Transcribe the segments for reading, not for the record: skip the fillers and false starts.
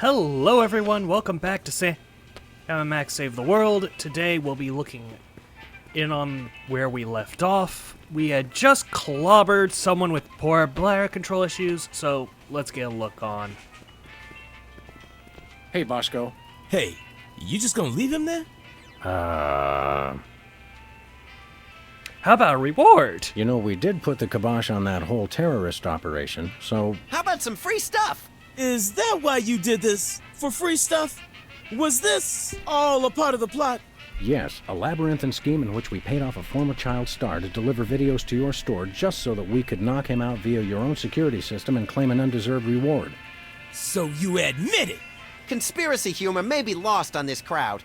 Hello everyone, welcome back to Max Save the World. Today we'll be looking in on where we left off. We had just clobbered someone with poor bladder control issues, so let's get a look on. Hey, Bosco. Hey, you just gonna leave him there? How about a reward? You know, we did put the kibosh on that whole terrorist operation, so... How about some free stuff? Is that why you did this? For free stuff? Was this all a part of the plot? Yes, a labyrinthine scheme in which we paid off a former child star to deliver videos to your store just so that we could knock him out via your own security system and claim an undeserved reward. So you admit it? Conspiracy humor may be lost on this crowd.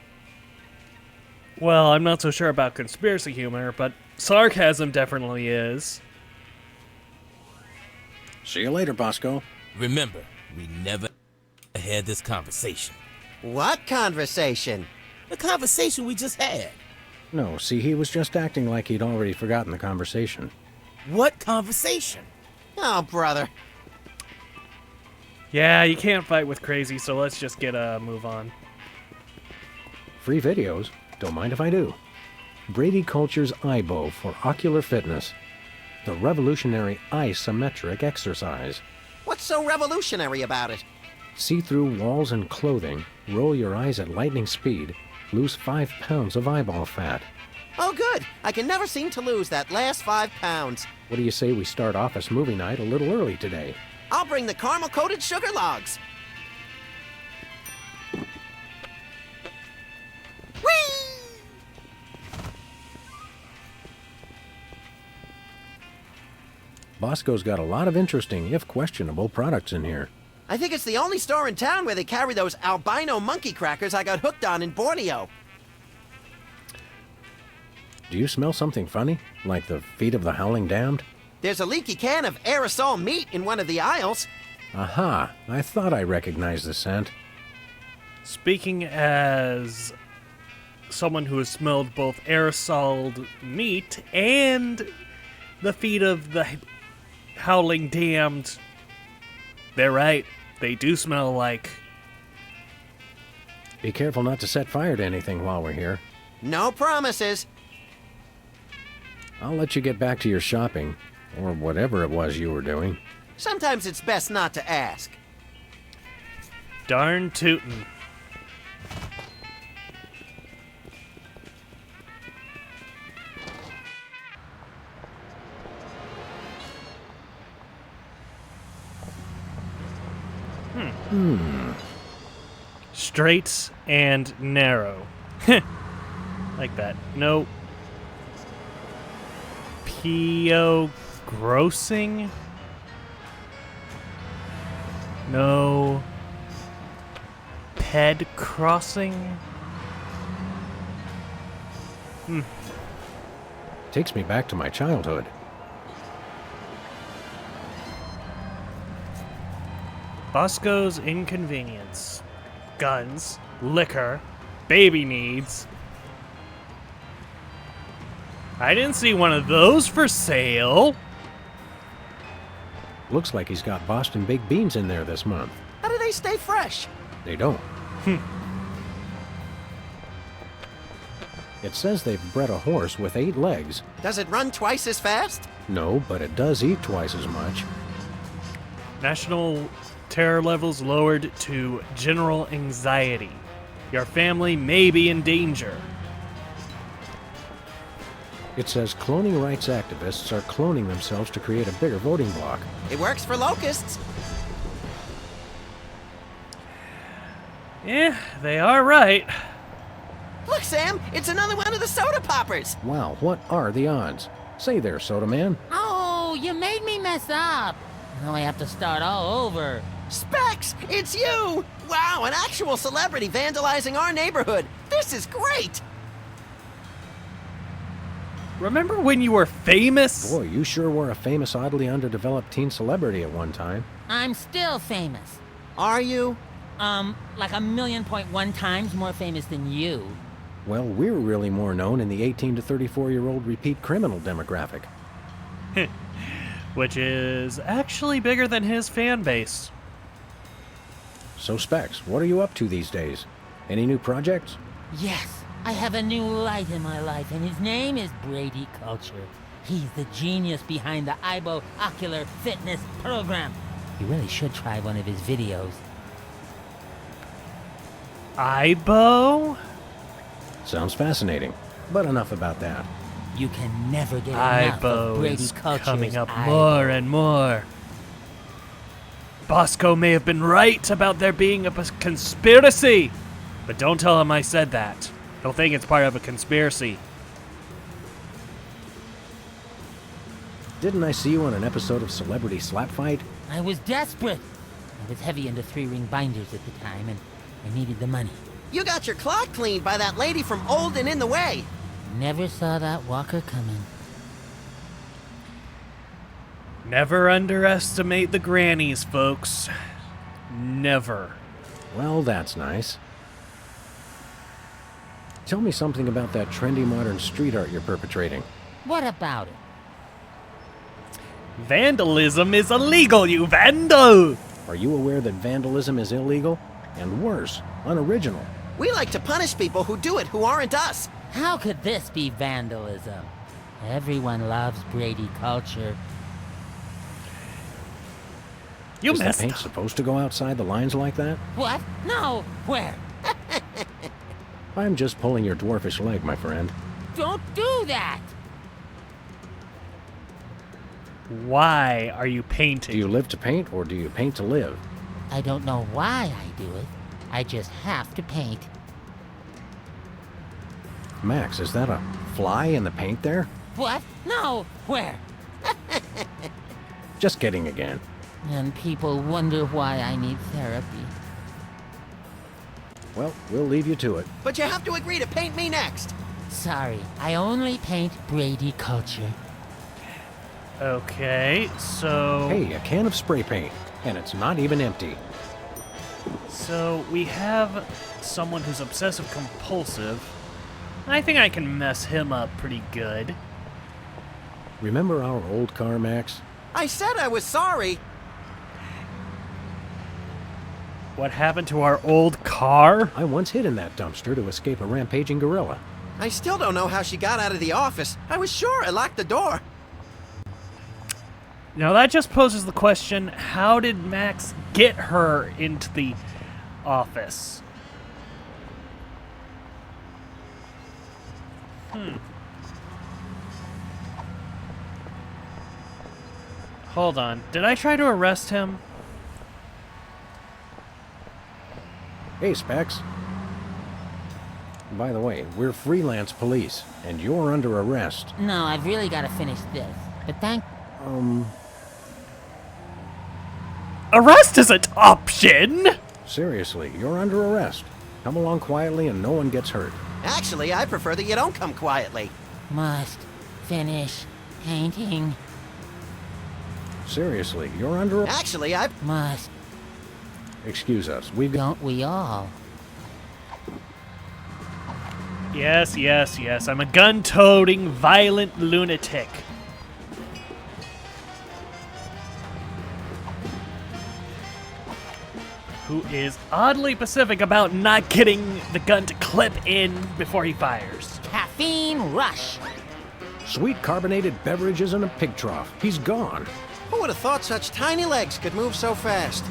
Well, I'm not so sure about conspiracy humor, but sarcasm definitely is. See you later, Bosco. Remember, we never had this conversation. What conversation? The conversation we just had. No, see, he was just acting like he'd already forgotten the conversation. What conversation? Oh, brother. Yeah, you can't fight with crazy, so let's just get a move on. Free videos? Don't mind if I do. Brady Culture's Eyebow for ocular fitness. The revolutionary isometric exercise. What's so revolutionary about it? See through walls and clothing, roll your eyes at lightning speed, lose 5 pounds of eyeball fat. Oh, good. I can never seem to lose that last 5 pounds. What do you say we start office movie night a little early today? I'll bring the caramel-coated sugar logs. Whee! Bosco's got a lot of interesting, if questionable, products in here. I think it's the only store in town where they carry those albino monkey crackers I got hooked on in Borneo. Do you smell something funny? Like the feet of the howling damned? There's a leaky can of aerosol meat in one of the aisles. Aha! I thought I recognized the scent. Speaking as someone who has smelled both aerosoled meat and the feet of the howling damned, they're right. They do smell alike. Be careful not to set fire to anything while we're here. No promises. I'll let you get back to your shopping, or whatever it was you were doing. Sometimes it's best not to ask. Darn tootin'. Straight and narrow. Like that. No. P.O. grossing? No. Ped crossing? Takes me back to my childhood. Bosco's inconvenience. Guns, liquor, baby needs. I didn't see one of those for sale. Looks like he's got Boston baked beans in there this month. How do they stay fresh? They don't. It says they've bred a horse with 8 legs. Does it run twice as fast? No, but it does eat twice as much. National terror levels lowered to general anxiety. Your family may be in danger. It says cloning rights activists are cloning themselves to create a bigger voting bloc. It works for locusts. Yeah, they are right. Look, Sam, it's another one of the soda poppers. Wow, what are the odds? Say there, Soda Man. Oh, you made me mess up. Now I have to start all over. Specs, it's you! Wow, an actual celebrity vandalizing our neighborhood. This is great! Remember when you were famous? Boy, you sure were a famous, oddly underdeveloped teen celebrity at one time. I'm still famous. Are you? Like 1,000,000.1 times more famous than you. Well, we're really more known in the 18 to 34-year-old repeat criminal demographic. Which is actually bigger than his fan base. So Specs, what are you up to these days? Any new projects? Yes, I have a new light in my life, and his name is Brady Culture. He's the genius behind the IBO Ocular Fitness Program. You really should try one of his videos. IBO? Sounds fascinating, but enough about that. You can never get enough of IBO Brady is Culture's coming up IBO. more and more. Bosco may have been right about there being a conspiracy, but don't tell him I said that. He'll think it's part of a conspiracy. Didn't I see you on an episode of Celebrity Slap Fight? I was desperate. I was heavy into 3-ring binders at the time, and I needed the money. You got your clock cleaned by that lady from Old and in the Way. Never saw that walker coming. Never underestimate the grannies, folks. Never. Well, that's nice. Tell me something about that trendy modern street art you're perpetrating. What about it? Vandalism is illegal, you vandal! Are you aware that vandalism is illegal? And worse, unoriginal. We like to punish people who do it who aren't us. How could this be vandalism? Everyone loves Brady Culture. You Is the messed paint up. supposed to go outside the lines like that? What? No, where? I'm just pulling your dwarfish leg, my friend. Don't do that! Why are you painting? Do you live to paint, or do you paint to live? I don't know why I do it. I just have to paint. Max, is that a fly in the paint there? What? No, where? Just kidding again. And people wonder why I need therapy. Well, we'll leave you to it. But you have to agree to paint me next. Sorry, I only paint Brady Culture. Okay, so... Hey, a can of spray paint, and it's not even empty. So we have someone who's obsessive compulsive. I think I can mess him up pretty good. Remember our old car, Max? I said I was sorry. What happened to our old car? I once hid in that dumpster to escape a rampaging gorilla. I still don't know how she got out of the office. I was sure I locked the door. Now that just poses the question, how did Max get her into the office? Hold on. Did I try to arrest him? Hey, Specs. By the way, we're Freelance Police, and you're under arrest. No, I've really got to finish this. But thank... Arrest is an option! Seriously, you're under arrest. Come along quietly and no one gets hurt. Actually, I prefer that you don't come quietly. Must finish painting. Seriously, you're under arrest. Actually, I... Must, Excuse us, we've got... don't we all? Yes, yes, yes. I'm a gun-toting, violent lunatic. Who is oddly specific about not getting the gun to clip in before he fires. Caffeine rush. Sweet carbonated beverages in a pig trough. He's gone. Who would have thought such tiny legs could move so fast?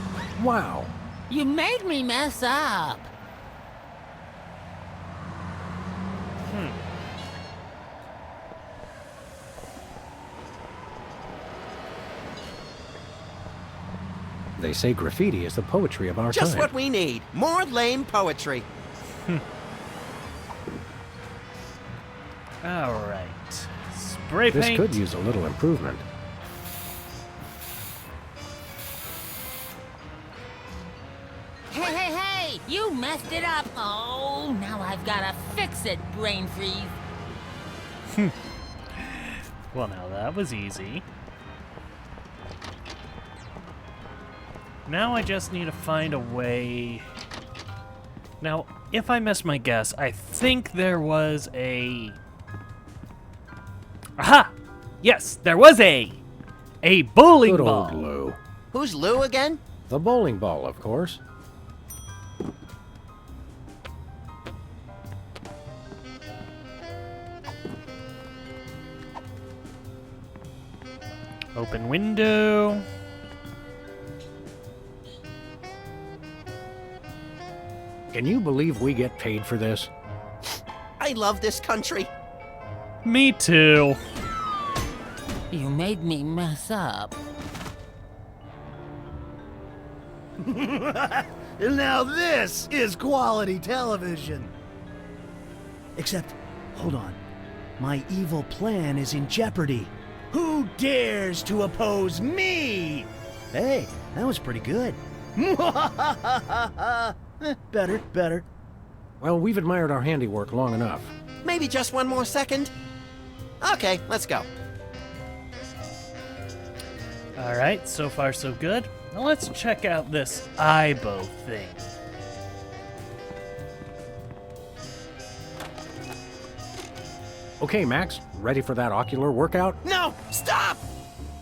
Wow. You made me mess up. They say graffiti is the poetry of our Just time. what we need. More lame poetry. Alright. Spray This paint. could use a little improvement. Hey, hey, hey! You messed it up! Oh, now I've gotta fix it, brain freeze. Well, now that was easy. Now I just need to find a way... Now, if I miss my guess, I think there was a... Aha! Yes, there was a bowling Good ball. old Lou. Who's Lou again? The bowling ball, of course. Open window. Can you believe we get paid for this? I love this country. Me too. You made me mess up. Now this is quality television. Except, hold on. My evil plan is in jeopardy. Who dares to oppose me? Hey, that was pretty good. Better. Well, we've admired our handiwork long enough. Maybe just one more second? Okay, let's go. Alright, so far so good. Now let's check out this eyebow thing. Okay, Max, ready for that ocular workout? No! Stop!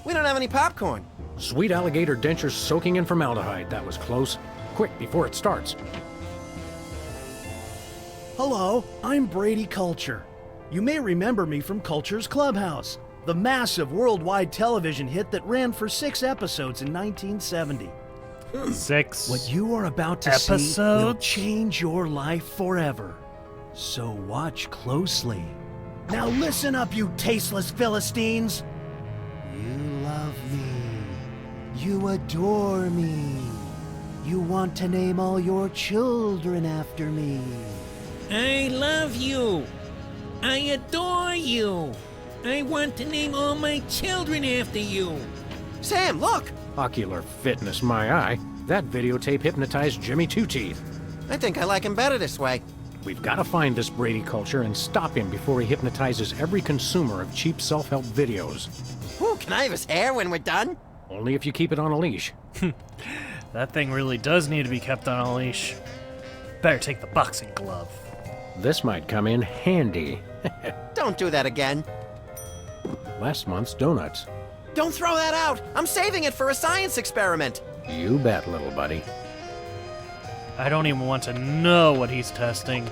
We don't have any popcorn. Sweet alligator dentures soaking in formaldehyde. That was close. Quick, before it starts. Hello, I'm Brady Culture. You may remember me from Culture's Clubhouse, the massive worldwide television hit that ran for 6 episodes in 1970. 6 What you are about to see will episodes? change your life forever. So watch closely. Now listen up, you tasteless Philistines. You love me. You adore me. You want to name all your children after me. I love you. I adore you. I want to name all my children after you. Sam, look! Ocular fitness, my eye. That videotape hypnotized Jimmy Two Teeth. I think I like him better this way. We've got to find this Brady Culture and stop him before he hypnotizes every consumer of cheap self-help videos. Whew, can I have his hair when we're done? Only if you keep it on a leash. That thing really does need to be kept on a leash. Better take the boxing glove. This might come in handy. Don't do that again. Last month's donuts. Don't throw that out! I'm saving it for a science experiment. You bet, little buddy. I don't even want to know what he's testing.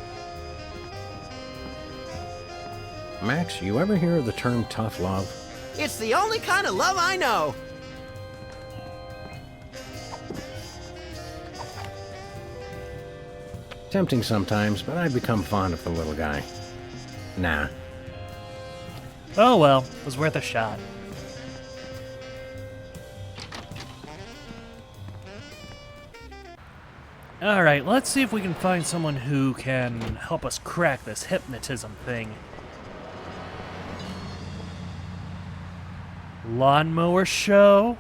Max, you ever hear of the term tough love? It's the only kind of love I know. Tempting sometimes, but I've become fond of the little guy. Nah. Oh well, it was worth a shot. Alright, let's see if we can find someone who can help us crack this hypnotism thing. Lawnmower show?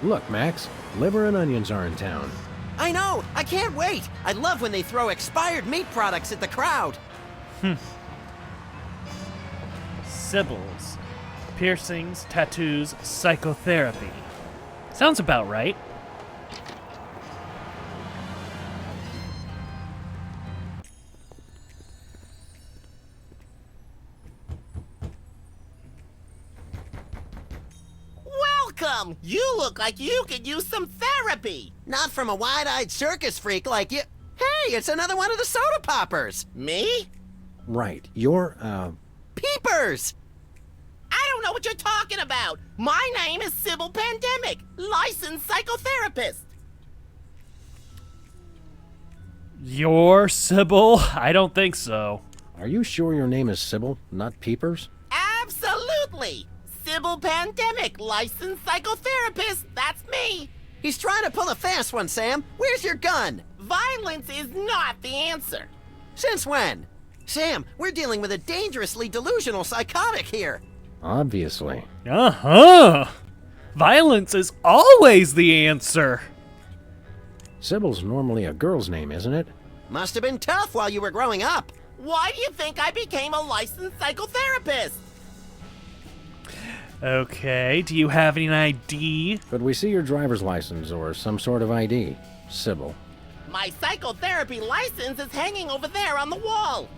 Look, Max, liver and onions are in town. I know! I can't wait! I love when they throw expired meat products at the crowd. Sybils. Piercings, tattoos, psychotherapy. Sounds about right. Welcome! You look like you could use some therapy! Not from a wide-eyed circus freak like you. Hey, it's another one of the soda poppers! Me? Right, you're, Peepers! I don't know what you're talking about! My name is Sybil Pandemic, licensed psychotherapist! You're Sybil? I don't think so. are you sure your name is Sybil, not Peepers? Absolutely! Sybil Pandemic, licensed psychotherapist, that's me! He's trying to pull a fast one, Sam. Where's your gun? Violence is not the answer. Since when? Sam, we're dealing with a dangerously delusional psychotic here. Obviously. Uh-huh. Violence is always the answer. Sybil's normally a girl's name, isn't it? Must have been tough while you were growing up. Why do you think I became a licensed psychotherapist? Okay, do you have any ID? Could we see your driver's license or some sort of ID, Sybil? My psychotherapy license is hanging over there on the wall.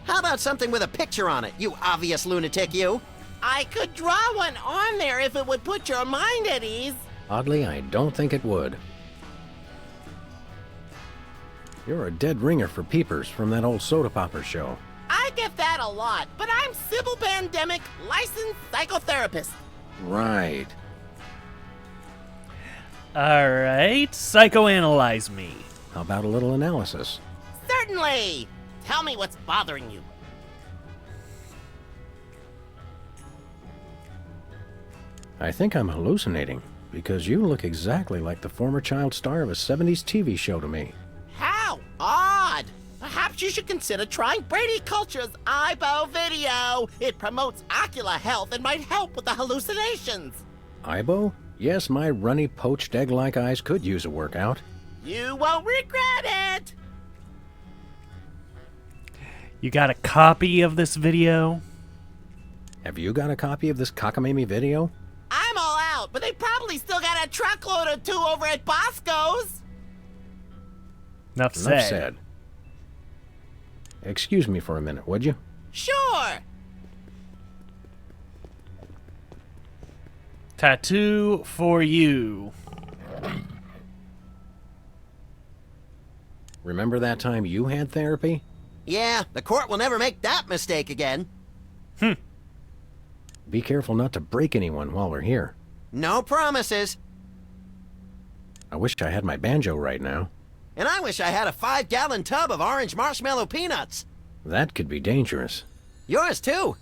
How about something with a picture on it, you obvious lunatic, you? I could draw one on there if it would put your mind at ease. Oddly, I don't think it would. You're a dead ringer for Peepers from that old soda popper show. I get that a lot, but I'm Sybil Pandemic, licensed psychotherapist. Right. Alright, psychoanalyze me. How about a little analysis? Certainly! Tell me what's bothering you. I think I'm hallucinating, because you look exactly like the former child star of a 70s TV show to me. How odd! Perhaps you should consider trying Brady Culture's IBO video. It promotes ocular health and might help with the hallucinations. Ibo? Yes, my runny, poached egg-like eyes could use a workout. You won't regret it! You got a copy of this video? Have you got a copy of this cockamamie video? I'm all out, but they probably still got a truckload or two over at Bosco's. Enough said. Excuse me for a minute, would you? Sure! Tattoo for you. Remember that time you had therapy? Yeah, the court will never make that mistake again. Be careful not to break anyone while we're here. No promises. I wish I had my banjo right now. And I wish I had a 5-gallon tub of orange marshmallow peanuts. That could be dangerous. Yours too.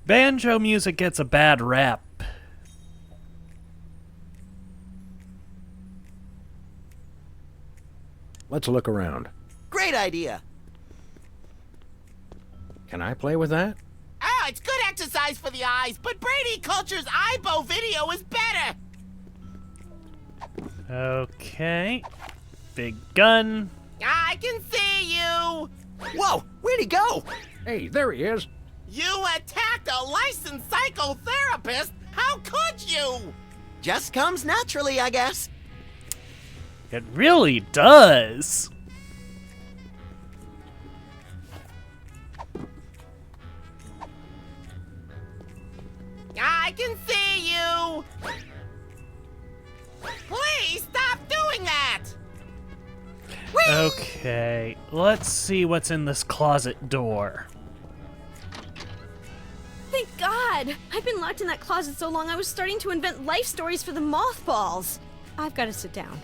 Banjo music gets a bad rap. Let's look around. Great idea. Can I play with that? Oh, it's good exercise for the eyes, but Brady Culture's IBO video is better! Okay. Big gun. I can see you! Whoa, where'd he go? Hey, there he is. You attacked a licensed psychotherapist? How could you? Just comes naturally, I guess. It really does. I can see you! Please stop doing that! Okay, let's see what's in this closet door. Thank God! I've been locked in that closet so long I was starting to invent life stories for the mothballs. I've got to sit down.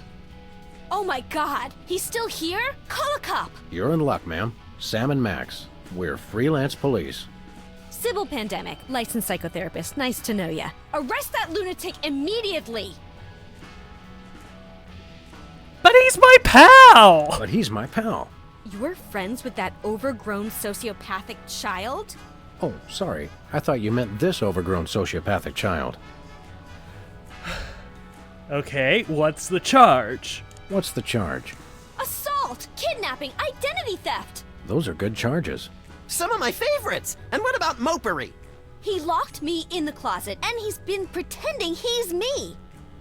Oh my God! He's still here? Call a cop! You're in luck, ma'am. Sam and Max. We're Freelance Police. Sybil Pandemic, licensed psychotherapist. Nice to know ya. Arrest that lunatic immediately! But he's my pal! But he's my pal. You're friends with that overgrown sociopathic child? Oh, sorry. I thought you meant this overgrown sociopathic child. Okay, what's the charge? What's the charge? Assault! Kidnapping! Identity theft! Those are good charges. Some of my favorites. And what about mopery? He locked me in the closet, and he's been pretending he's me!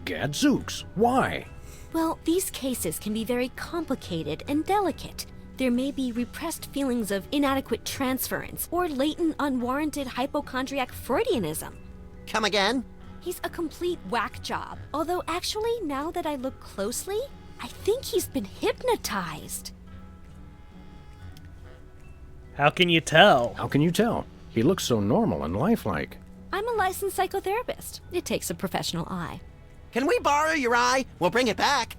Gadzooks, why? Well, these cases can be very complicated and delicate. There may be repressed feelings of inadequate transference or latent unwarranted hypochondriac Freudianism. Come again? He's a complete whack job. Although actually, now that I look closely, I think he's been hypnotized. How can you tell? How can you tell? He looks so normal and lifelike. I'm a licensed psychotherapist. It takes a professional eye. Can we borrow your eye? We'll bring it back.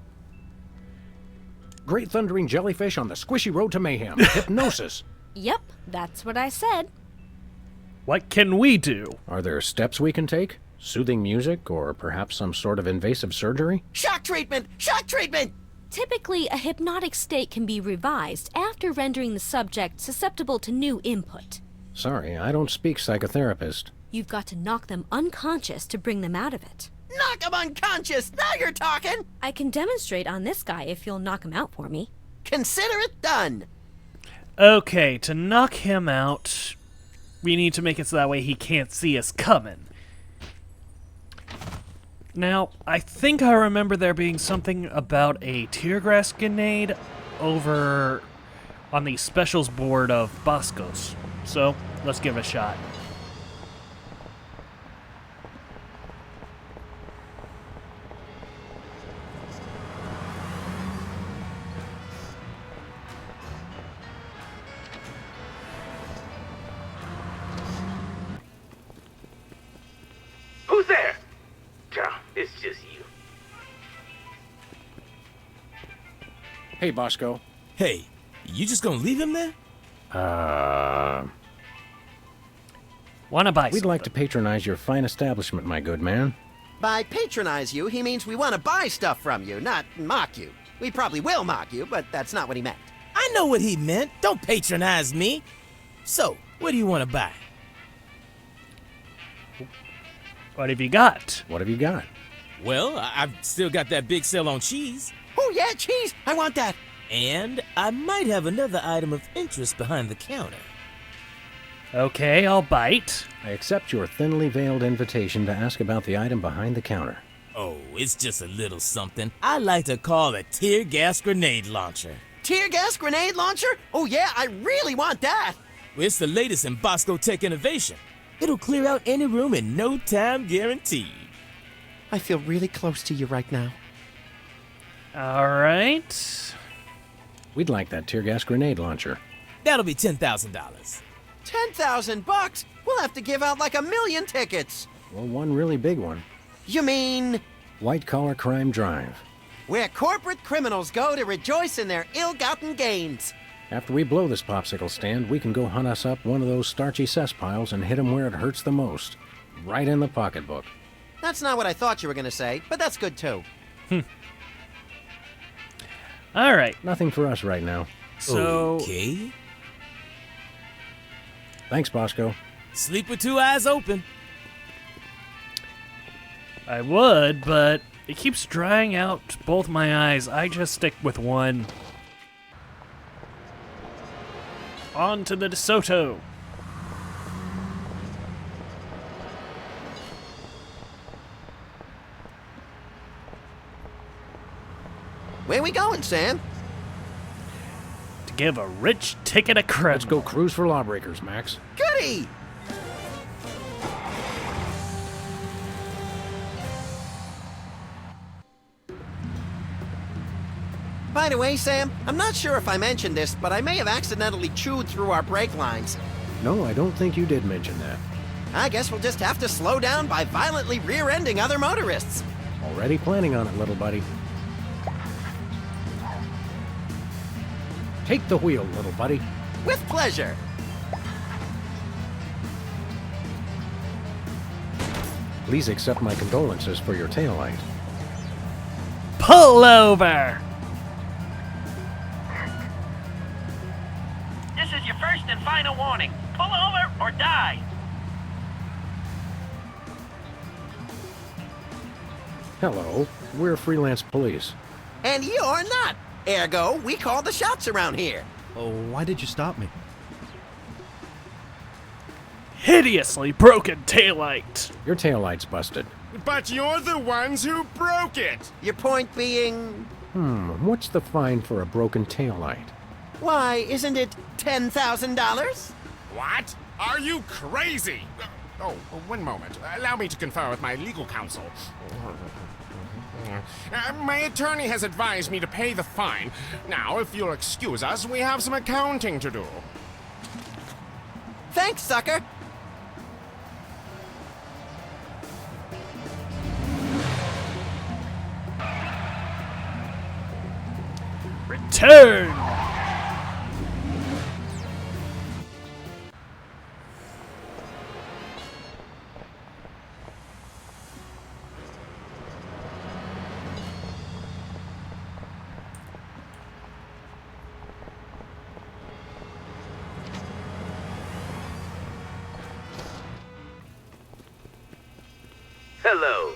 Great thundering jellyfish on the squishy road to mayhem. Hypnosis. Yep, that's what I said. What can we do? Are there steps we can take? Soothing music, or perhaps some sort of invasive surgery? Shock treatment! Shock treatment! Typically, a hypnotic state can be revised after rendering the subject susceptible to new input. Sorry, I don't speak psychotherapist. You've got to knock them unconscious to bring them out of it. Knock him unconscious! Now you're talking! I can demonstrate on this guy if you'll knock him out for me. Consider it done! Okay, to knock him out, we need to make it so that way he can't see us coming. Now, I think I remember there being something about a tear gas grenade over on the specials board of Bosco's. So, let's give it a shot. Hey, Bosco. Hey, you just gonna leave him there? Wanna buy We'd like to something? patronize your fine establishment, my good man. By patronize you, he means we want to buy stuff from you, not mock you. We probably will mock you, but that's not what he meant. I know what he meant. Don't patronize me. So, what do you want to buy? What have you got? What have you got? Well, I've still got that big sale on cheese. Oh, yeah, cheese. I want that. And I might have another item of interest behind the counter. Okay, I'll bite. I accept your thinly veiled invitation to ask about the item behind the counter. Oh, it's just a little something I like to call a tear gas grenade launcher. Tear gas grenade launcher? Oh, yeah, I really want that. It's the latest in Bosco Tech innovation. It'll clear out any room in no time guaranteed. I feel really close to you right now. All right. We'd like that tear gas grenade launcher. That'll be $10,000. $10,000? We'll have to give out like 1 million tickets. Well, one really big one. You mean White Collar Crime Drive. where corporate criminals go to rejoice in their ill-gotten gains? After we blow this popsicle stand, we can go hunt us up one of those starchy cesspiles and hit 'em where it hurts the most. Right in the pocketbook. That's not what I thought you were going to say, but that's good too. All right. Nothing for us right now. So, Okay. Thanks, Bosco. Sleep with two eyes open. I would, but it keeps drying out both my eyes. I just stick with one. On to the DeSoto. Where we going, Sam? To give a rich ticket of credit. Let's go cruise for lawbreakers, Max. Goody! By the way, Sam, I'm not sure if I mentioned this, but I may have accidentally chewed through our brake lines. No, I don't think you did mention that. I guess we'll just have to slow down by violently rear-ending other motorists. Already planning on it, little buddy. Take the wheel, little buddy. With pleasure. Please accept my condolences for your taillight. Pull over! This is your first and final warning. Pull over or die. Hello, we're Freelance Police. And you're not. Ergo, we call the shots around here. Oh, why did you stop me? Hideously broken taillight. Your taillight's busted. But you're the ones who broke it! Your point being, What's the fine for a broken taillight? why, isn't it $10,000? What? Are you crazy? Oh, one moment. Allow me to confer with my legal counsel. My attorney has advised me to pay the fine. Now, if you'll excuse us, we have some accounting to do. Thanks, sucker. Return! Hello.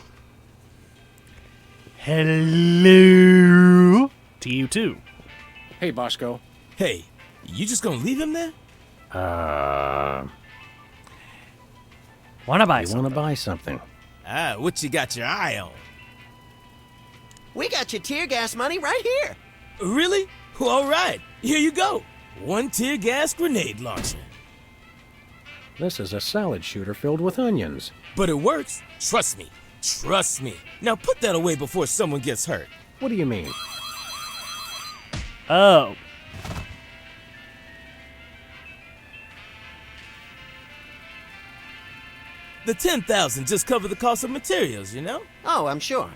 Hello to you too. Hey, Bosco. Hey, you just gonna leave him there? Wanna buy You something? want to buy something? Ah, what you got your eye on? We got your tear gas money right here. Really? Well, all right, here you go. One tear gas grenade launcher. This is a salad shooter filled with onions. But it works. Trust me. Trust me. Now put that away before someone gets hurt. What do you mean? Oh. The $10,000 just covered the cost of materials, you know? Oh, I'm sure.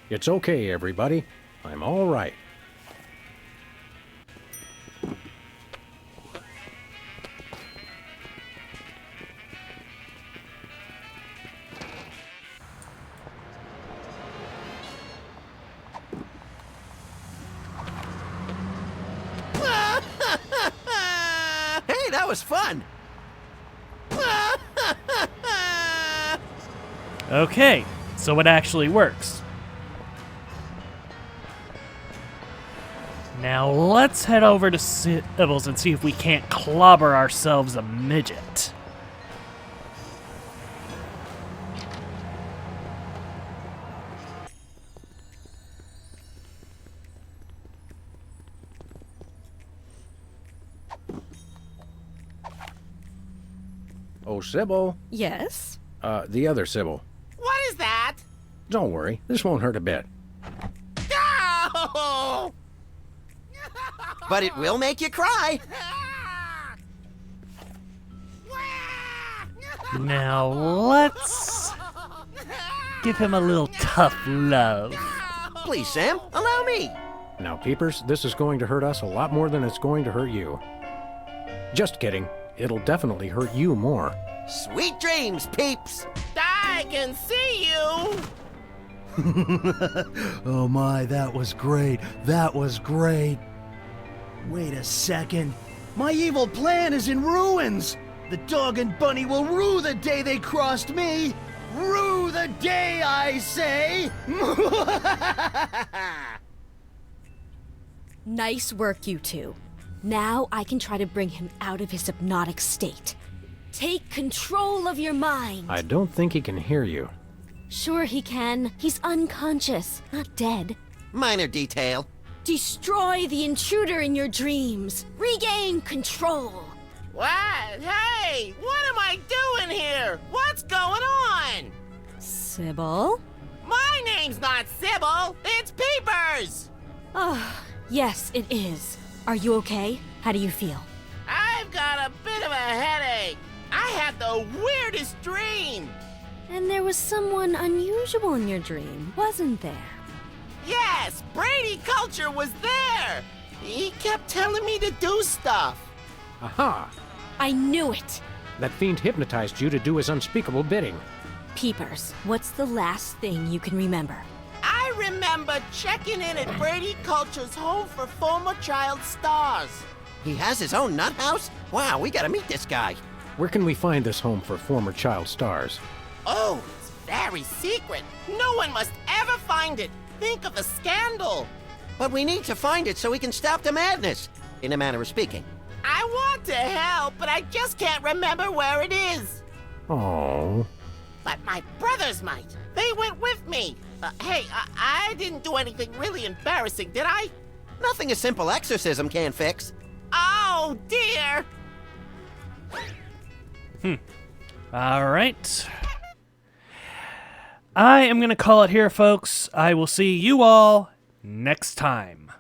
It's okay, everybody. I'm all right. Hey, that was fun. Okay, so it actually works. Now let's head over to Sybil's and see if we can't clobber ourselves a midget. Oh, Sybil. Yes? The other Sybil. What is that? Don't worry, this won't hurt a bit. No! But it will make you cry. Now let's give him a little tough love. Please, Sam, allow me. Now, Peepers, this is going to hurt us a lot more than it's going to hurt you. Just kidding. It'll definitely hurt you more. Sweet dreams, peeps. I can see you! Oh my, that was great. That was great. Wait a second. My evil plan is in ruins. The dog and bunny will rue the day they crossed me. Rue the day, I say. Nice work, you two. Now I can try to bring him out of his hypnotic state. Take control of your mind. I don't think he can hear you. Sure he can. He's unconscious, not dead. Minor detail. Destroy the intruder in your dreams. Regain control. What? Hey, what am I doing here? What's going on? Sybil? My name's not Sybil, it's Peepers! Oh, yes, it is. Are you okay? How do you feel? I've got a bit of a headache. I had the weirdest dream. And there was someone unusual in your dream, wasn't there? Yes, Brady Culture was there. He kept telling me to do stuff. Aha! I knew it! That fiend hypnotized you to do his unspeakable bidding. Peepers, what's the last thing you can remember? I remember checking in at Brady Culture's home for former child stars. He has his own nut house? Wow, we gotta meet this guy. Where can we find this home for former child stars? Oh, it's very secret. No one must ever find it. Think of the scandal. But we need to find it so we can stop the madness, in a manner of speaking. I want to help, but I just can't remember where it is. Oh. But my brothers might. They went with me. Hey, I didn't do anything really embarrassing, did I? Nothing a simple exorcism can't fix. Oh, dear. All right. I am going to call it here, folks. I will see you all next time.